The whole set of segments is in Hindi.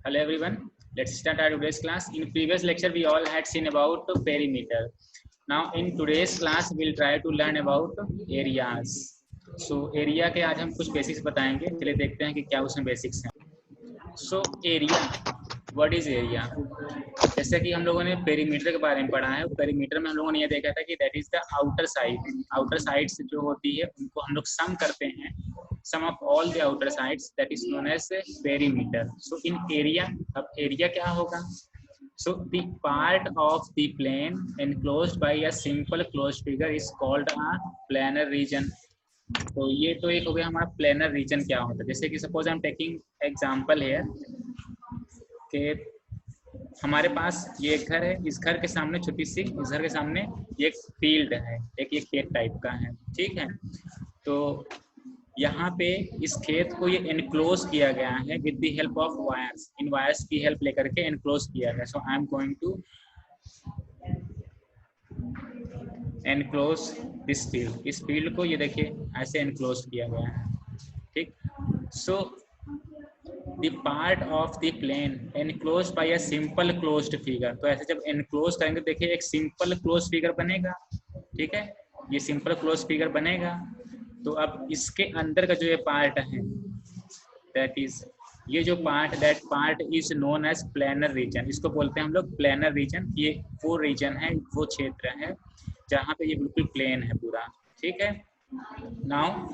Hello everyone. Let's start our today's class. In previous lecture, we all had seen about perimeter. Now in today's class, we'll try to learn about areas. So area के आज हम कुछ बेसिक्स बताएंगे. चलिए देखते हैं कि क्या उसमें बेसिक्स हैं. So area, what is area? जैसे कि हम लोगों ने पेरीमीटर के बारे में पढ़ा है. पेरीमीटर में हम लोगों ने ये देखा था कि that is the outer side. Outer sides जो होती है उनको हम लोग सम करते हैं. Sum of all the outer sides, that is known as perimeter. So in area, अब area क्या होगा? So the part of the plane enclosed by a simple closed figure is called a planar region. तो ये तो एक हो गया हमारा प्लेनर रीजन. क्या होता है? जैसे कि suppose I am taking example है कि हमारे पास ये एक घर है. इस घर के सामने छोटी सी, इस घर के सामने एक फील्ड है, एक खेत टाइप का है. ठीक है. तो यहाँ पे इस खेत को ये एनक्लोज किया गया है with the help of wires. इन वायर्स की हेल्प लेकर के एनक्लोज किया गया. So I am going to enclose this field. इस फील्ड को ये देखिए ऐसे एनक्लोज किया गया है. ठीक. So the part of the plane enclose by a simple closed figure. तो ऐसे जब एनक्लोज करेंगे देखिए एक सिंपल क्लोज फिगर बनेगा. ठीक है. ये सिंपल क्लोज फिगर बनेगा. तो अब इसके अंदर का जो ये पार्ट है दैट इज ये जो part that part is known as planar region. इसको बोलते हैं हम लोग प्लेनर रीजन. ये वो रीजन है, वो क्षेत्र है जहाँ पे ये बिल्कुल प्लेन है पूरा. ठीक है. नाउ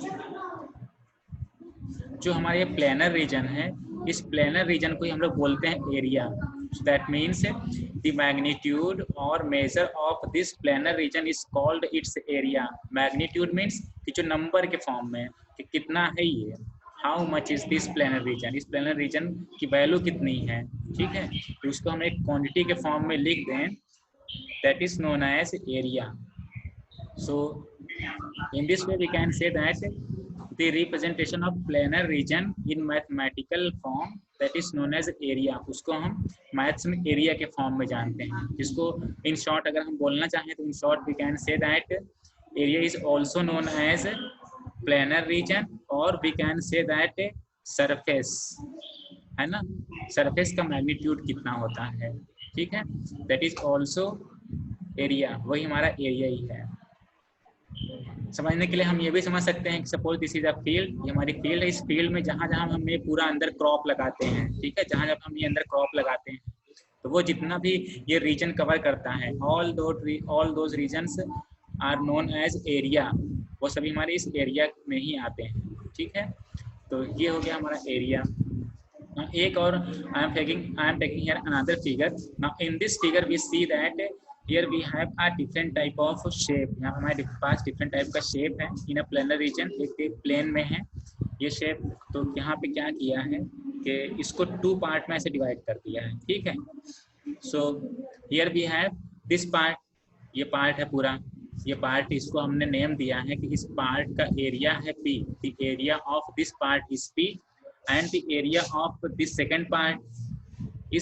जो हमारा ये प्लेनर रीजन है, इस प्लेनर रीजन को ही हम लोग बोलते हैं area. That means the magnitude और measure of this planar region is called its area. Magnitude means कि जो नंबर के फॉर्म में कि कितना है ये, how much is this planar region. इस प्लेनर रीजन की वैल्यू कितनी है. ठीक है. तो उसको हम एक क्वांटिटी के फॉर्म में लिख दें, that is known as area. So in this way we can say that the representation of planar region in mathematical form that is known as area. उसको हम मैथ्स में एरिया के फॉर्म में जानते हैं. जिसको इन शॉर्ट अगर हम बोलना चाहें तो in short we can say that area is also known as planar region, और we can say that surface है ना. सरफेस का मैग्नीट्यूड कितना होता है. ठीक है. that is also area. वही हमारा एरिया ही है. समझने के लिए हम ये भी समझ सकते हैं कि suppose this is a field. ये हमारी फील्ड है. इस फील्ड में जहाँ जहाँ हम ये पूरा अंदर क्रॉप लगाते हैं. ठीक है. जहाँ जब हम ये अंदर क्रॉप लगाते हैं तो वो जितना भी ये रीजन कवर करता है, all those regions are known as area. वो सभी हमारे इस एरिया में ही आते हैं. ठीक है. तो ये हो गया हमारा एरिया. एक और I am taking here another figure. Now in this figure we see that here we have a different type of shape. यहाँ हमारे पास different type का shape है in a planar region. एक प्लेन में है ये shape. तो यहाँ पे क्या किया है कि इसको 2 पार्ट में ऐसे डिवाइड कर दिया है. ठीक है. so here we have this part. ये पार्ट है पूरा. ये पार्ट इसको हमने नेम दिया है कि इस पार्ट का एरिया है P. the area of this part is P and the area of this second part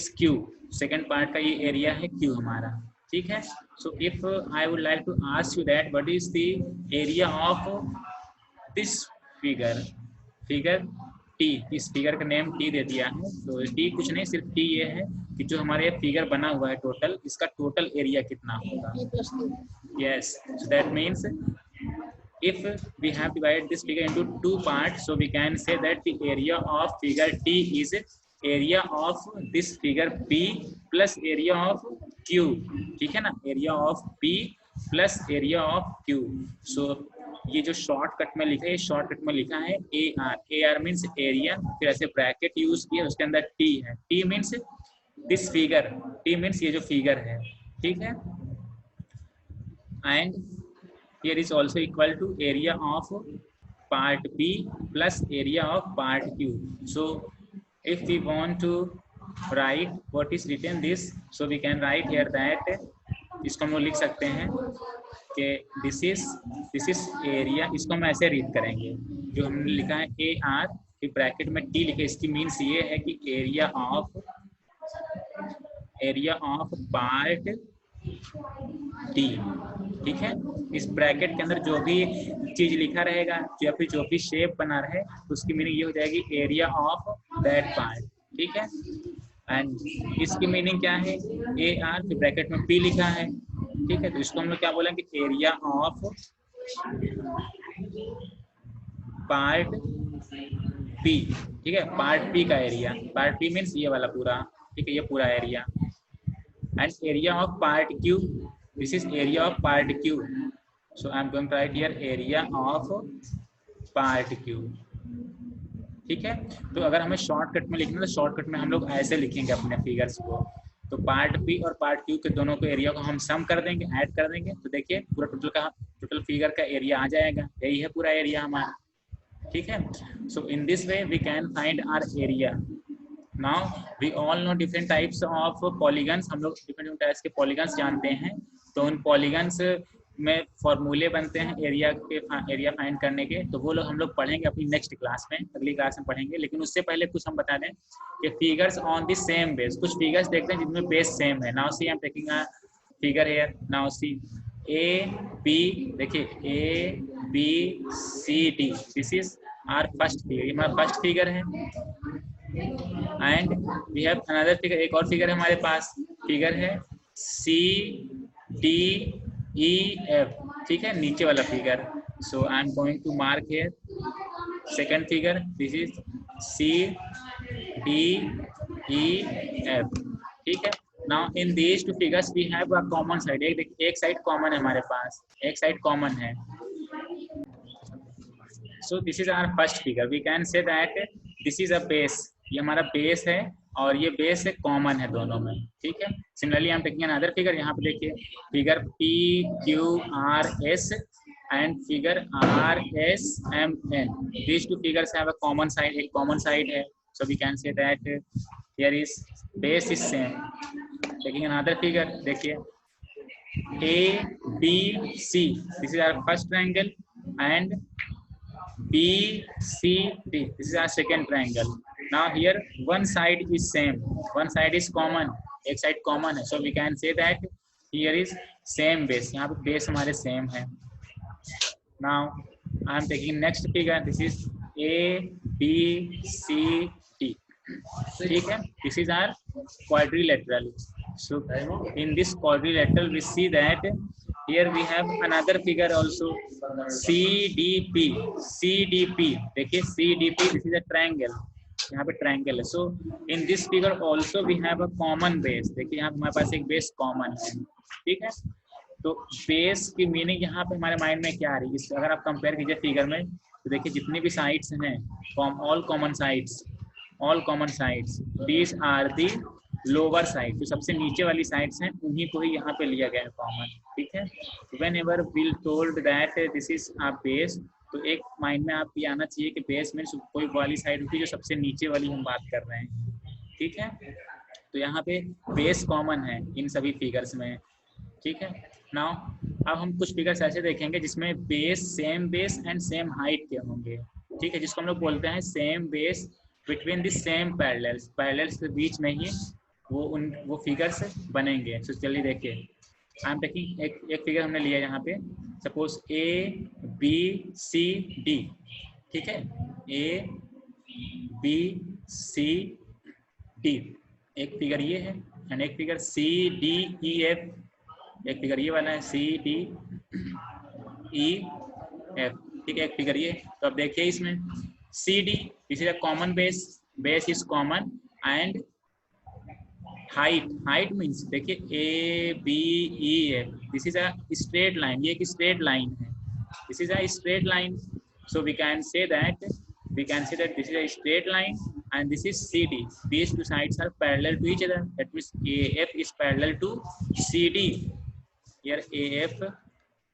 is Q. Second part का ये एरिया है Q हमारा. ठीक है. So if I would like to ask you that what is the area of this figure T. इस फिगर का नेम टी दे दिया है. तो टी कुछ नहीं, सिर्फ टी ये है कि जो हमारे फिगर बना हुआ है टोटल, इसका टोटल एरिया कितना होगा. Yes. So that means if we have divided this figure into 2 parts, so we can say that the area of figure T is area of this figure P plus area of Q. ठीक है ना. Area of P plus area of Q. सो ये जो शॉर्टकट में लिखा है, शॉर्टकट में लिखा है AR. AR मीन्स एरिया, फिर ऐसे ब्रैकेट यूज किया, उसके अंदर T है. T means this figure. T means ये जो फिगर है. ठीक है. And here is also equal to area of part P plus area of part Q. So if we want to write what is written this, so we can write here that इसको हम लोग लिख सकते हैं कि this is area. इसको हम ऐसे रीड करेंगे. जो हमने लिखा है AR फिर ब्रैकेट में T लिखे, इसकी मीन्स ये है कि एरिया ऑफ पार्ट T. ठीक है. इस ब्रैकेट के अंदर जो भी चीज लिखा रहेगा या फिर जो भी शेप बना रहे उसकी मीनिंग ये हो जाएगी एरिया ऑफ दैट पार्ट. ठीक है. एंड इसकी मीनिंग क्या है, ए आर फिर ब्रैकेट में पी लिखा है, ठीक है। तो इसको हम लोग क्या बोलेंगे, एरिया ऑफ पार्ट पी, ठीक है, पार्ट पी का एरिया, पार्ट पी मीन्स ये वाला पूरा, ठीक है, ये पूरा area. And area of part Q, this is area of part Q, so I am going to write here area of part Q, ठीक है। तो अगर हमें शॉर्टकट में लिखना है तो शॉर्टकट में हम लोग ऐसे लिखेंगे अपने फिगर्स को। तो पार्ट पी और पार्ट क्यू के दोनों को एरिया को हम सम कर देंगे, ऐड कर देंगे, तो देखिए पूरा टोटल फिगर का एरिया आ जाएगा, यही है पूरा एरिया हमारा, ठीक है। So in this way we can find our area. Now we all know different types of polygons, हम लोग डिफरेंट टाइप्स के पॉलीगन्स जानते हैं। तो उन पॉलीगन्स में फॉर्मूले बनते हैं एरिया के, एरिया फाइंड करने के, तो वो लोग हम लोग पढ़ेंगे अपनी नेक्स्ट क्लास में, अगली क्लास में पढ़ेंगे। लेकिन उससे पहले कुछ हम बता दें कि figures on the same base, कुछ फिगर्स देखते हैं जिनमें बेस सेम है। Now see I am taking a figure here, now see A B, देखिए A B C D, this is our first figure, ये हमारा फर्स्ट फिगर है। And we have another figure, एक और फिगर है हमारे पास, फिगर है सी डी ई एफ, ठीक है, नीचे वाला figure. So I am going to mark here second figure, this is C D E F, ठीक है। Now in these two figures we have a common side, एक साइड कॉमन है हमारे पास, एक साइड कॉमन है। So this is our first figure, we can say that this is a base, ये हमारा बेस है और ये बेस है कॉमन है दोनों में, ठीक है। सिमिलरली हम टेकिंग अनदर फिगर, यहाँ पे देखिए figure P Q R S and figure R S M N, these two figures have a common side, एक कॉमन साइड है। So we can say that here is base is same. Taking another figure, देखिए A B C, this is our first triangle and B, C, D. This is our second triangle. Now here one side is same, one side is common, एक side common है, so we can say that here is same base, यहाँ पे base हमारे same है। Now I am taking next figure, this is A, B, C, D, ठीक है। This is our quadrilateral. So in this quadrilateral we see that here we have another figure also, CDP, CDP, देखिए CDP, this is a triangle, यहाँ पे ट्रायंगल है। So in this figure also we have a common base, देखिए यहाँ पे हमारे पास एक बेस कॉमन है, ठीक है। तो बेस की मीनिंग यहाँ पे हमारे माइंड में क्या आ रही है, अगर आप कंपेयर कीजिए फिगर में, तो देखिए जितनी भी साइड्स हैं, all common sides, all common sides, these are the lower side, जो सबसे नीचे वाली साइड्स हैं उन्हीं को ही यहाँ पे लिया गया है कॉमन, ठीक है। When ever will told that this is a base, तो एक माइंड में आपको आना चाहिए कि बेस में कोई वाली साइड होती है जो सबसे नीचे वाली हम बात कर रहे हैं, ठीक है। तो यहाँ पे बेस कॉमन है इन सभी फिगर्स में, ठीक है। नाउ अब हम कुछ फिगर्स ऐसे देखेंगे जिसमें base same base and same height के होंगे, ठीक है, जिसको हम लोग बोलते हैं same base between the same parallels, parallels के बीच में ही वो फिगर्स बनेंगे। तो चलिए देखिए, आई एम टेकिंग एक फिगर हमने लिया यहाँ पे, suppose A B C D, ठीक है, ए बी सी डी, एक फिगर ये है एंड एक figure C D E F, एक फिगर ये वाला है सी डी ई एफ, ठीक है, एक फिगर ये। तो अब देखिए इसमें C D, this is a common base, base is common and height, height means देखिए A B E F, this is a straight line, ये एक स्ट्रेट लाइन है, this is a straight line. So we can say that this is a straight line and this is CD. These two sides are parallel to each other. That means AF is parallel to CD. Here AF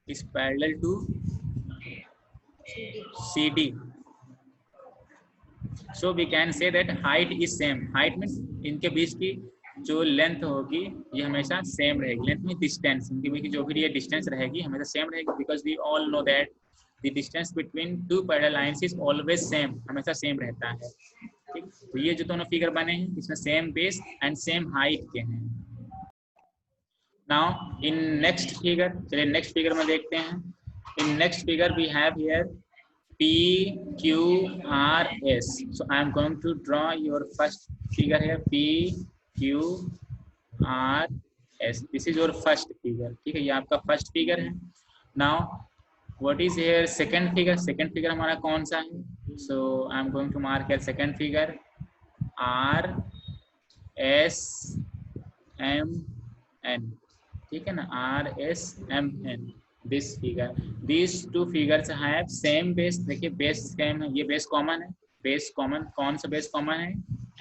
is parallel to CD. So we can say that height is same. Height means इनके बीच की जो लेंथ होगी ये हमेशा सेम रहेगी, लेंथ में डिस्टेंस, इनके बीच की जो भी ये डिस्टेंस रहेगी हमेशा सेम रहेगी, because we all know that the distance between two parallel lines is always same, हमेशा सेम रहता है, ठीक। तो ये जो दोनों फिगर बने हैं इसमें same base and same height के हैं। नाउ इन नेक्स्ट फिगर, चलिए नेक्स्ट फिगर में देखते हैं। In next figure we have here P Q R S. So I am going to draw your first figure here, P Q R S, this is your first figure, ठीक है, ये आपका फर्स्ट फिगर है। Now what is here second figure, second figure हमारा कौन सा है? So I am going to mark here second figure R S M N, ठीक है ना, R S M N, this figure, this two figures have same base, देखिए बेस सेम है, ये बेस कॉमन है, बेस कॉमन, कौन सा बेस कॉमन है?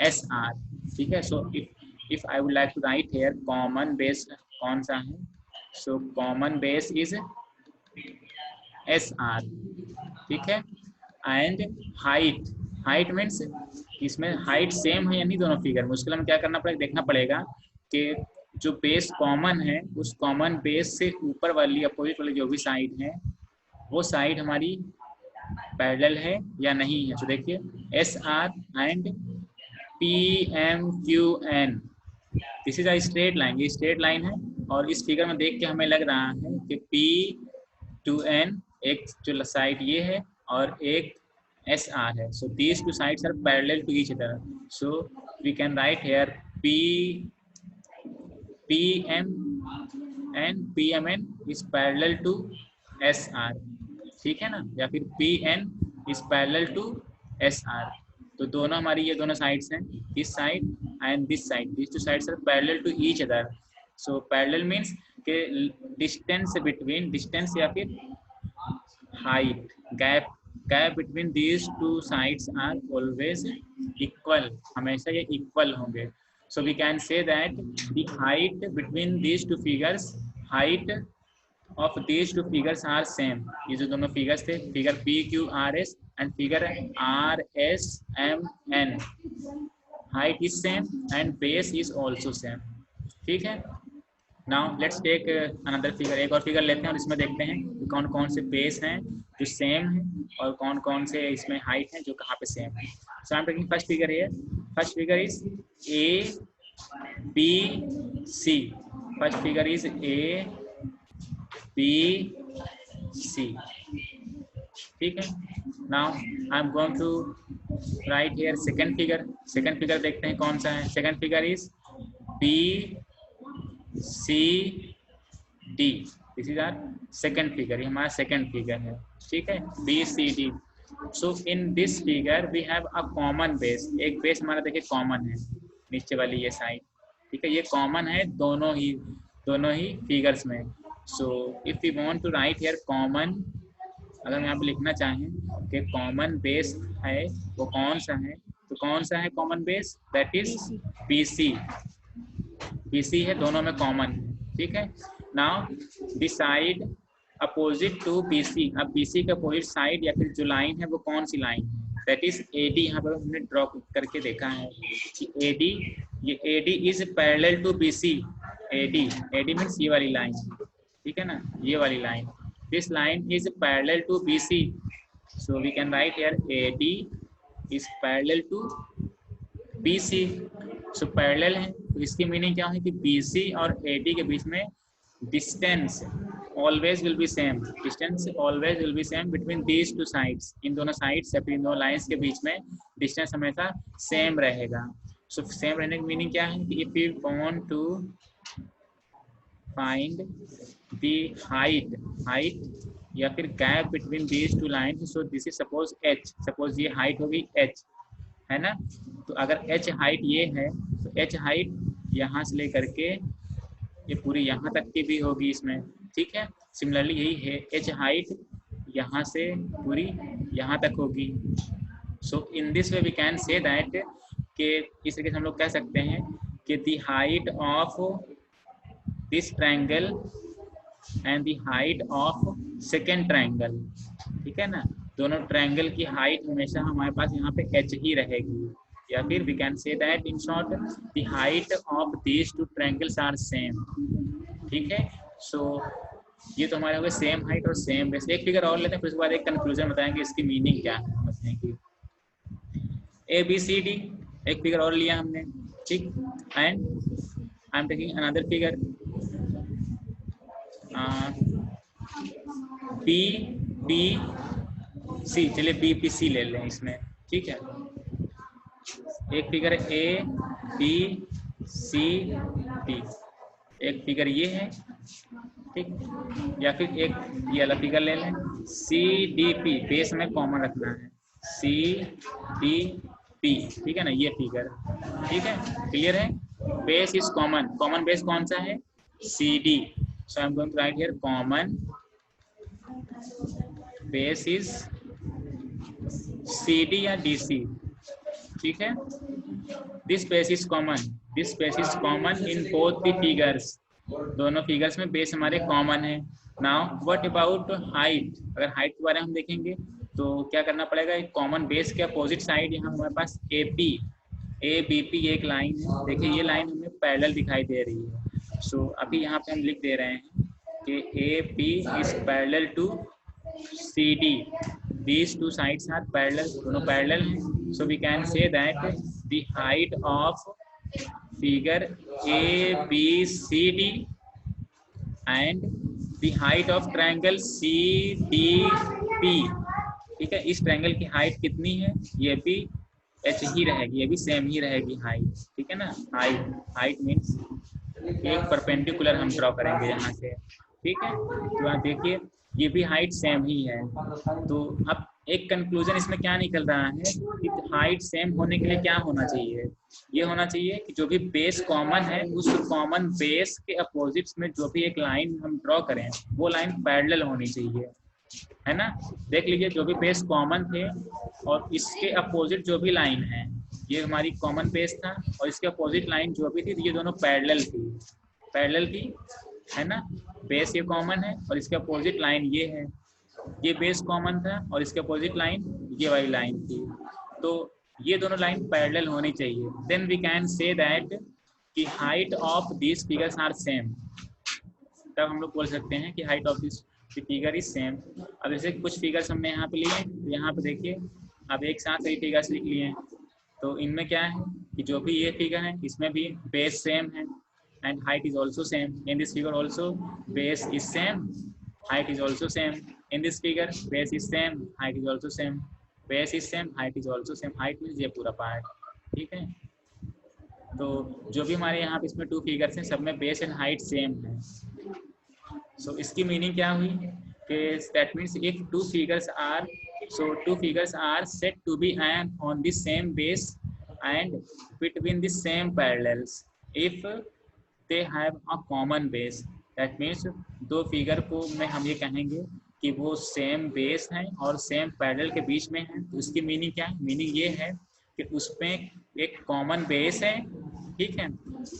एस आर, ठीक है। So if I would like to write here common base कौन सा है, सो common base is S R, ठीक है। एंड हाइट, हाइट मीन्स इसमें हाइट सेम है या नहीं दोनों फिगर में, उसके लिए हमें क्या करना पड़ेगा, देखना पड़ेगा कि जो बेस कॉमन है उस कॉमन बेस से ऊपर वाली अपोजिट वाली जो भी साइड है वो साइड हमारी पैरेलल है या नहीं है। तो देखिए S R and P M Q N, this is a straight line, ये स्ट्रेट लाइन है, और इस फिगर में देख के हमें लग रहा है कि पी टू एन, एक जो साइड ये है और एक एस आर है, so these two sides are parallel to each other, so we can write here P M N, P M N is parallel to S R, ठीक है ना, या फिर P N is parallel to S R. तो दोनों हमारी ये दोनों साइड्स हैं, this side and this side, this two sides are parallel to each other. So parallel means के डिस्टेंस बिटवीन, डिस्टेंस या फिर height, gap, gap between these two sides are always equal, हमेशा ये इक्वल होंगे। So we can say that the height between these two figures, height of these two figures are same. ये जो दोनों फिगर्स थे, figure P Q R S and figure R S M N, height is same and base is also same, ठीक है। Now let's take another figure, एक और फिगर लेते हैं और इसमें देखते हैं कौन कौन से बेस हैं जो सेम है और कौन कौन से इसमें हाइट है जो कहाँ पे सेम है। So I am taking first figure है, first figure is A B C, first figure is A B C, ठीक है। Now I am going to write here second figure, second figure देखते हैं कौन सा है, second figure is B C D, this is our second figure, ये हमारा सेकंड फिगर है, ठीक है, B C D. So in this figure we have a common base, एक बेस हमारा देखिए कॉमन है, नीचे वाली ये साइड, ठीक है, ये कॉमन है दोनों ही फिगर्स में। So if you want to write here common, अगर हम यहाँ पे लिखना चाहें कि कॉमन बेस है वो कौन सा है, तो कौन सा है common base, that is B C, B C है, दोनों में कॉमन है, ठीक है। Now this side opposite to B C, अब बी सी का अपोजिट साइड या फिर जो लाइन है वो कौन सी लाइन है, दैट इज ए डी, यहाँ पर हमने ड्रॉ करके देखा है कि ए डी, ये A D is parallel to B C, A D means ये वाली लाइन, ठीक है ना, ये वाली line, this line is parallel to B C, so we can write here A D is parallel to B C, so parallel है, तो इसकी मीनिंग क्या है कि बी सी और ए डी के बीच में distance always will be same, distance always will be same between these two sides, इन दोनों साइड्स या फिर इन दोनों लाइंस के बीच में डिस्टेंस हमेशा सेम रहेगा। सो सेम रहने की मीनिंग क्या है कि if you want to find the height या फिर gap between these two lines, so this is suppose H, suppose ये हाइट होगी एच, है ना, तो अगर एच हाइट ये है तो एच हाइट यहाँ से लेकर के ये पूरी यहाँ तक की भी होगी इसमें, ठीक है। सिमिलरली यही है एच हाइट यहाँ से पूरी यहाँ तक होगी। So in this way we can say that कि इस तरीके से हम लोग कह सकते हैं कि the height of this triangle and the height of second triangle, ठीक है ना, दोनों ट्रायंगल की हाइट हमेशा हमारे पास यहाँ पे एच ही रहेगी, या फिर we can say that in short the height of these two triangles are same, ठीक है। सो ये तो हमारे हो गए सेम हाइट और सेम बेस। एक फिगर और लेते हैं फिर उसके बाद एक कंक्लूजन बताएंगे इसकी मीनिंग क्या है, समझते हैं कि ए बी सी डी, एक फिगर और लिया हमने, ठीक, and I am taking another figure B P C, चलिए बी पी सी ले लें इसमें, ठीक है। एक फिगर है ए बी सी डी, एक फिगर ये है, ठीक, या फिर एक ये वाला फिगर ले लें, सी डी पी, बेस में कॉमन रखना है, सी डी पी, ठीक है ना, ये फिगर, ठीक है, क्लियर है। Base is common, common base कौन सा है, C D, so I am going to write here common base is C D या डी सी, ठीक है। This base is common, this base is common in both the figures, दोनों फिगर्स में बेस हमारे कॉमन है। नाउ व्हाट अबाउट हाइट, अगर हाइट के बारे में हम देखेंगे तो क्या करना पड़ेगा, एक कॉमन बेस के अपोजिट साइड यहाँ हमारे पास A P, A B P एक लाइन है, देखिए ये लाइन हमें पैरेलल दिखाई दे रही है। सो अभी यहाँ पे हम लिख दे रहे हैं कि A P is parallel to C D, these two sides are parallel, दोनों पैरेलल हैं, so we can say that the height of figure ABCD and the height of triangle CDP, ठीक है, इस ट्रायंगल की हाइट कितनी है, ये भी एच ही रहेगी, ये भी सेम ही रहेगी हाइट, ठीक है ना। हाइट, हाइट मीन्स एक परपेंडिकुलर हम ड्रॉ करेंगे यहाँ से, ठीक है, तो आप देखिए ये भी हाइट सेम ही है। तो अब एक कंक्लूजन इसमें क्या निकल रहा है कि हाइट सेम होने के लिए क्या होना चाहिए, ये होना चाहिए कि जो भी बेस कॉमन है उस कॉमन बेस के अपोजिट्स में जो भी एक लाइन हम ड्रॉ करें वो लाइन पैरेलल होनी चाहिए, है ना। देख लीजिए जो भी बेस कॉमन थे और इसके अपोजिट जो भी लाइन है, ये हमारी कॉमन बेस था और इसके अपोजिट लाइन जो भी थी ये दोनों पैरेलल थी, पैरेलल थी, है ना। बेस ये कॉमन है और इसके अपोजिट लाइन ये है, ये बेस कॉमन था और इसके अपोजिट लाइन ये वाली लाइन थी, तो ये दोनों लाइन पैरेलल होनी चाहिए। Then we can say that कि height of this figures are same, तब हम लोग बोल सकते हैं कि height of this figure is same. अब जैसे कुछ फिगर्स हमने यहाँ पे लिए, तो यहाँ पे देखिए अब एक साथ सही फिगर्स लिख लिए, तो इनमें क्या है कि जो भी ये फिगर है इसमें भी बेस सेम है and height is also same. In this figure also base is same, height is also same. In this figure base is same, height is also same, base is same, height is also same, height means ये पूरा पार्ट, ठीक है। तो जो भी हमारे यहाँ पे इसमें टू फिगर्स हैं सब में बेस एंड हाइट सेम है। सो इसकी मीनिंग क्या हुई कि that means if two figures are, so two figures are said to be on the same base and between the same parallels if they have a common base, that means दो फिगर को में हम ये कहेंगे कि वो सेम बेस हैं और सेम पैरेलल के बीच में हैं, तो इसकी मीनिंग क्या है, मीनिंग ये है कि उसमें एक कॉमन बेस है, ठीक है,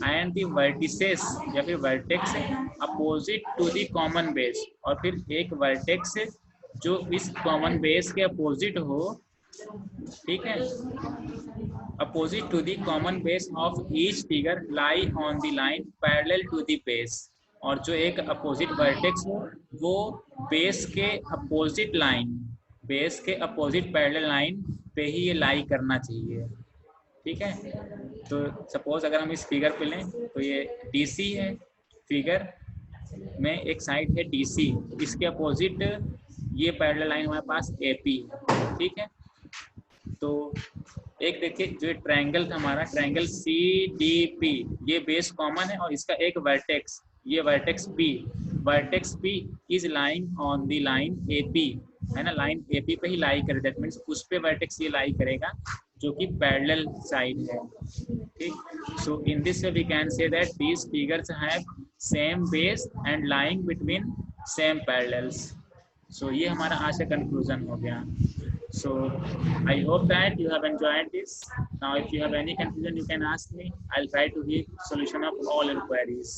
एंड दी वर्टिसेस या फिर vertex opposite to the common base, और फिर एक वर्टेक्स जो इस कॉमन बेस के अपोजिट हो, ठीक है, opposite to the common base of each figure lie on the line parallel to the base, और जो एक अपोजिट वर्टेक्स हो वो बेस के अपोजिट लाइन, बेस के अपोजिट पैरेलल लाइन पे ही ये लाई करना चाहिए, ठीक है। तो सपोज अगर हम इस फिगर पे लें तो ये DC है, फिगर में एक साइड है DC, इसके अपोजिट ये पैरेलल लाइन हमारे पास AP, ठीक है। तो एक देखिए जो ट्रायंगल था हमारा, ट्रायंगल CDP, ये बेस कॉमन है और इसका एक वर्टेक्स, ये vertex P is lying on the line AP, है ना, लाइन AP पे ही लाई करे, दैट मीन्स उस पे वर्टेक्स ये लाई करेगा जो कि पैरेलल साइड है, ठीक। So in this way we can say that these figures have same base and lying between same parallels. सो ये हमारा आज का कंक्लूजन हो गया। So I hope that you have enjoyed this. Now if you have any confusion you can ask me. I'll try to give solution of all your queries.